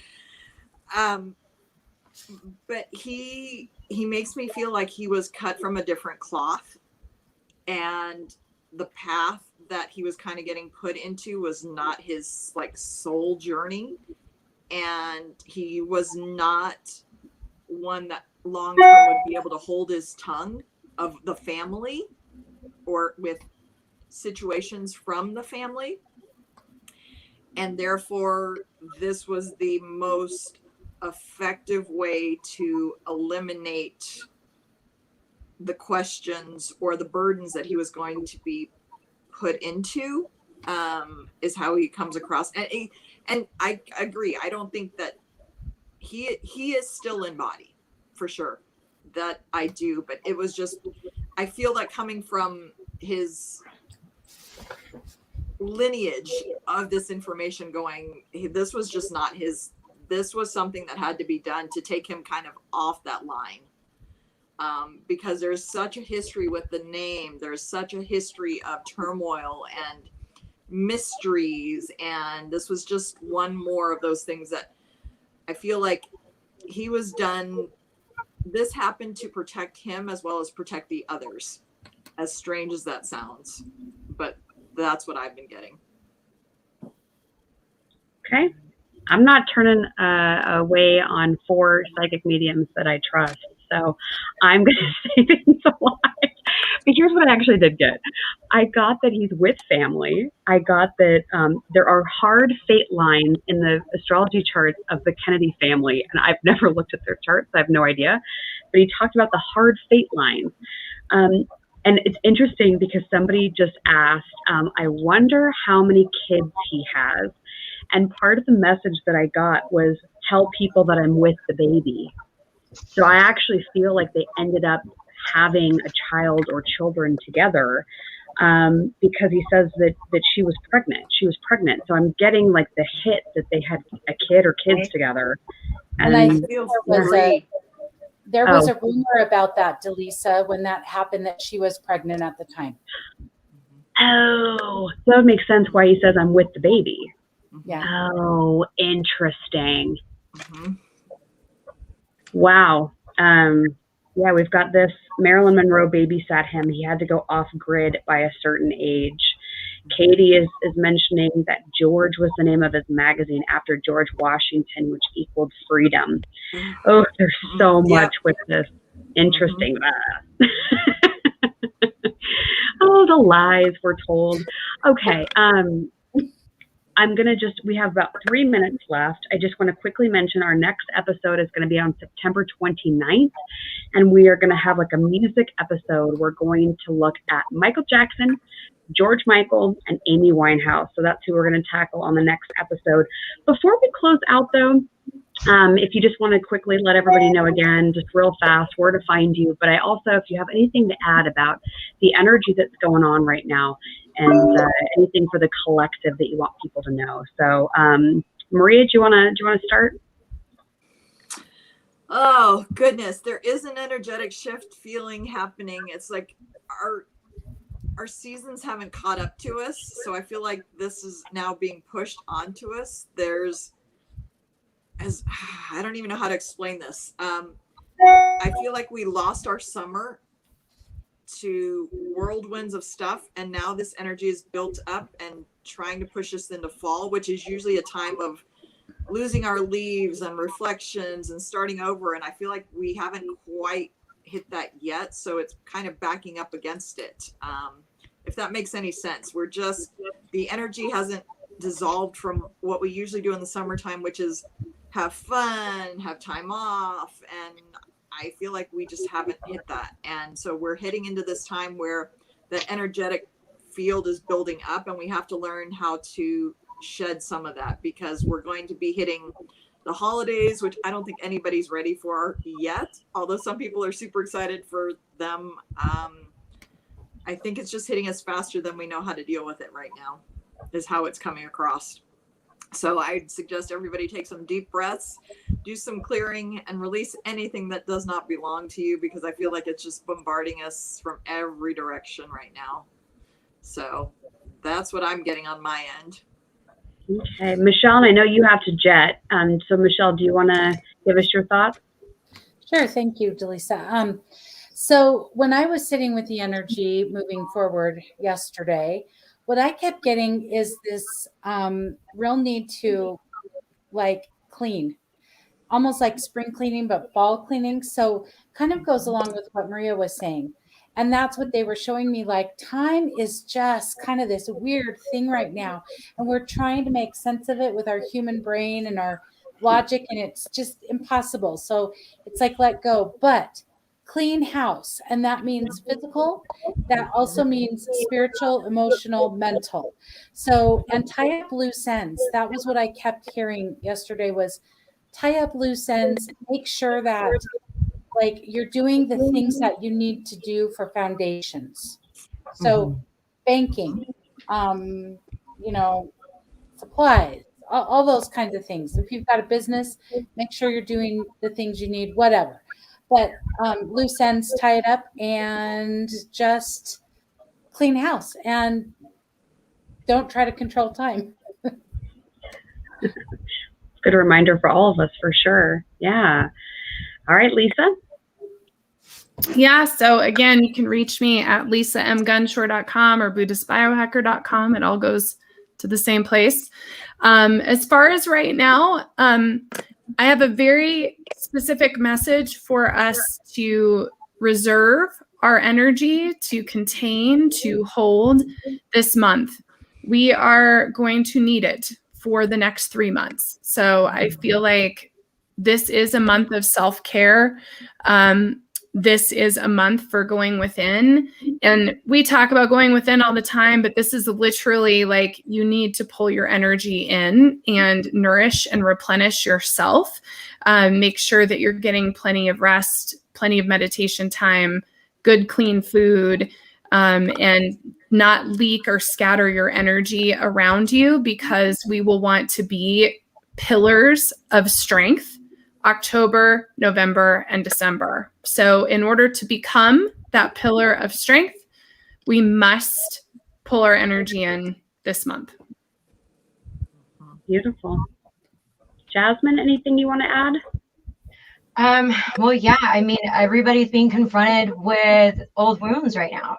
But he makes me feel like he was cut from a different cloth, and the path that he was kind of getting put into was not his soul journey, and he was not one that long term would be able to hold his tongue of the family or with situations from the family. And therefore, this was the most effective way to eliminate the questions or the burdens that he was going to be put into, is how he comes across. And I agree. I don't think that he is still in body, for sure. That I do, but it was just, I feel that coming from his lineage of this information going, this was just not his, this was something that had to be done to take him kind of off that line. Because there's such a history with the name, there's such a history of turmoil and mysteries, and this was just one more of those things that I feel like he was done. This happened to protect him as well as protect the others, as strange as that sounds, but that's what I've been getting. Okay. I'm not turning away on 4 psychic mediums that I trust. So I'm going to say things a lot. But here's what I actually did get. I got that he's with family. I got that there are hard fate lines in the astrology charts of the Kennedy family. And I've never looked at their charts. So I have no idea. But he talked about the hard fate lines. And it's interesting because somebody just asked, I wonder how many kids he has. And part of the message that I got was, tell people that I'm with the baby. So I actually feel like they ended up having a child or children together, because he says that she was pregnant. She was pregnant. So I'm getting like the hit that they had a kid or kids together. And I think there was Oh. a rumor about that, Dallisa, when that happened, that she was pregnant at the time. Oh, so that makes sense why he says I'm with the baby. Yeah. Oh, interesting. Mm-hmm. Wow. Yeah, we've got this. Marilyn Monroe babysat him. He had to go off grid by a certain age. Katie is mentioning that George was the name of his magazine after George Washington, which equaled freedom. Oh, there's so much with this. Interesting. Oh, the lies we're told. Okay. I'm going to we have about 3 minutes left. I just want to quickly mention our next episode is going to be on September 29th. And we are going to have like a music episode. We're going to look at Michael Jackson, George Michael, and Amy Winehouse. So that's who we're going to tackle on the next episode. Before we close out though, if you just want to quickly let everybody know again, just real fast, where to find you. But I also, if you have anything to add about the energy that's going on right now, and anything for the collective that you want people to know. So, Maria, do you want to start? Oh goodness, there is an energetic shift feeling happening. It's like our seasons haven't caught up to us, so I feel like this is now being pushed onto us. I don't even know how to explain this. I feel like we lost our summer to whirlwinds of stuff, and now this energy is built up and trying to push us into fall, which is usually a time of losing our leaves and reflections and starting over, and I feel like we haven't quite hit that yet, so it's kind of backing up against it. If that makes any sense, the energy hasn't dissolved from what we usually do in the summertime, which is have fun, have time off, and I feel like we just haven't hit that. And so we're heading into this time where the energetic field is building up, and we have to learn how to shed some of that, because we're going to be hitting the holidays, which I don't think anybody's ready for yet, although some people are super excited for them. I think it's just hitting us faster than we know how to deal with it right now, is how it's coming across. So I'd suggest everybody take some deep breaths, do some clearing, and release anything that does not belong to you, because I feel like it's just bombarding us from every direction right now. So that's what I'm getting on my end. Okay, Michele, I know you have to jet. So Michele, do you want to give us your thoughts? Sure. Thank you, Dallisa. So when I was sitting with the energy moving forward yesterday, what I kept getting is this real need to like clean, almost like spring cleaning, but fall cleaning. So kind of goes along with what Maria was saying. And that's what they were showing me. Like, time is just kind of this weird thing right now. And we're trying to make sense of it with our human brain and our logic, and it's just impossible. So it's like, let go. But clean house, and that means physical. That also means spiritual, emotional, mental. So, and tie up loose ends. That was what I kept hearing yesterday, was tie up loose ends. Make sure that like you're doing the things that you need to do for foundations. So banking, you know, supplies, all those kinds of things. If you've got a business, make sure you're doing the things you need, whatever. But loose ends, tie it up, and just clean house, and don't try to control time. Good reminder for all of us, for sure. Yeah. All right, Lisa. Yeah, so again, you can reach me at lisamgunshore.com or buddhistbiohacker.com. It all goes to the same place. As far as right now, I have a very specific message for us to reserve our energy, to contain, to hold this month. We are going to need it for the next 3 months. So I feel like this is a month of self-care. This is a month for going within. And we talk about going within all the time, but this is literally like you need to pull your energy in and nourish and replenish yourself. Make sure that you're getting plenty of rest, plenty of meditation time, good, clean food, and not leak or scatter your energy around you, because we will want to be pillars of strength October, November, and December. So in order to become that pillar of strength, we must pull our energy in this month. Beautiful. Jasmin, anything you want to add? Well, yeah, I mean, everybody's being confronted with old wounds right now.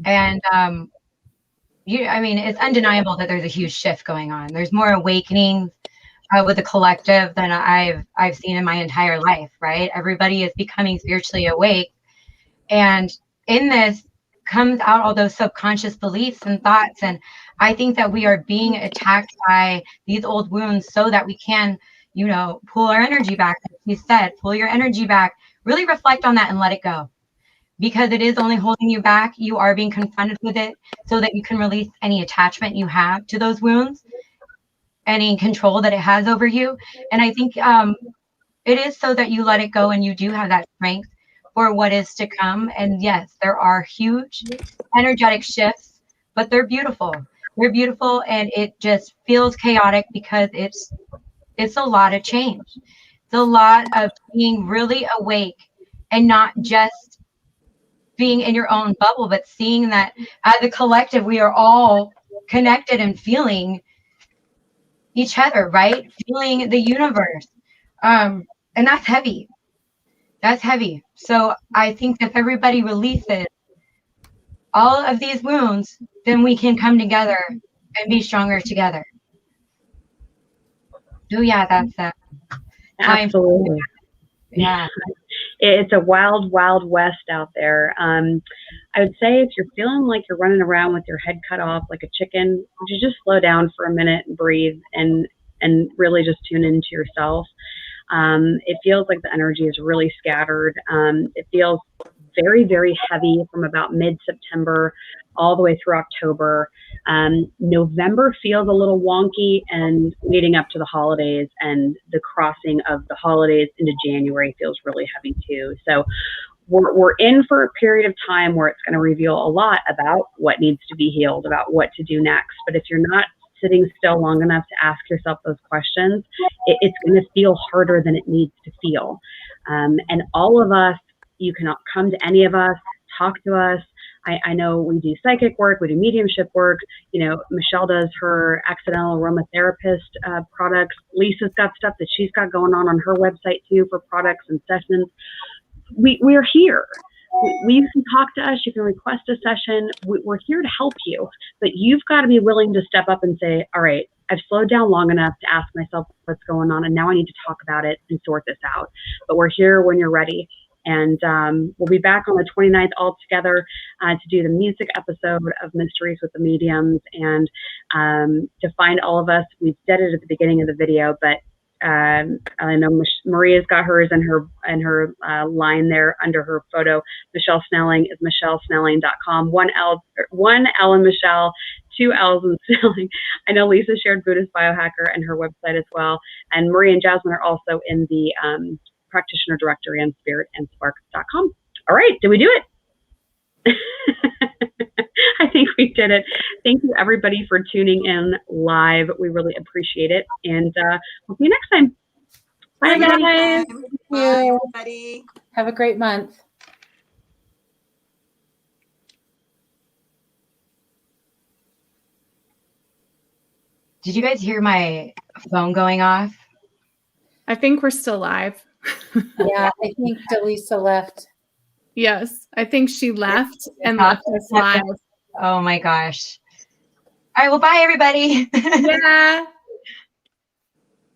And I mean, it's undeniable that there's a huge shift going on. There's more awakenings with the collective than I've seen in my entire life, right? Everybody is becoming spiritually awake. And in this comes out all those subconscious beliefs and thoughts. And I think that we are being attacked by these old wounds so that we can, you know, pull our energy back. Like you said, pull your energy back, really reflect on that and let it go. Because it is only holding you back. You are being confronted with it so that you can release any attachment you have to those wounds, any control that it has over you. And I think it is so that you let it go and you do have that strength for what is to come. And yes, there are huge energetic shifts, but they're beautiful. They're beautiful, and it just feels chaotic because it's a lot of change. It's a lot of being really awake and not just being in your own bubble, but seeing that as a collective, we are all connected and feeling each other, right? Feeling the universe. And that's heavy. That's heavy. So I think if everybody releases all of these wounds, then we can come together and be stronger together. Oh yeah, that's that. Absolutely. Yeah. It's a wild, wild west out there. I would say if you're feeling like you're running around with your head cut off like a chicken, would you just slow down for a minute and breathe and really just tune into yourself? It feels like the energy is really scattered. It feels very, very heavy from about mid-September all the way through October. November feels a little wonky, and leading up to the holidays and the crossing of the holidays into January feels really heavy too. So we're in for a period of time where it's going to reveal a lot about what needs to be healed, about what to do next. But if you're not sitting still long enough to ask yourself those questions, it's going to feel harder than it needs to feel. And all of us, you can come to any of us, talk to us. I know we do psychic work, we do mediumship work. You know, Michele does her accidental aromatherapist products. Lisa's got stuff that she's got going on her website too for products and sessions. We're here. You can talk to us. You can request a session. We're here to help you, but you've got to be willing to step up and say, all right, I've slowed down long enough to ask myself what's going on, and now I need to talk about it and sort this out. But we're here when you're ready. And we'll be back on the 29th all together to do the music episode of Mysteries with the Mediums. And to find all of us, we said it at the beginning of the video, but I know Maria's got hers and her line there under her photo. Michele Snelling is michelesnelling.com. One L in Michele, 2 L's in Snelling. I know Lisa shared Buddhist Biohacker and her website as well. And Maria and Jasmin are also in the practitioner directory on spiritandspark.com. All right, did we do it? I think we did it. Thank you, everybody, for tuning in live. We really appreciate it. And we'll see you next time. Bye, guys. Bye, everybody. Have a great month. Did you guys hear my phone going off? I think we're still live. Yeah, I think Dallisa left. Yes, I think she left and left us live. Oh my gosh. All right, well, bye, everybody. Yeah.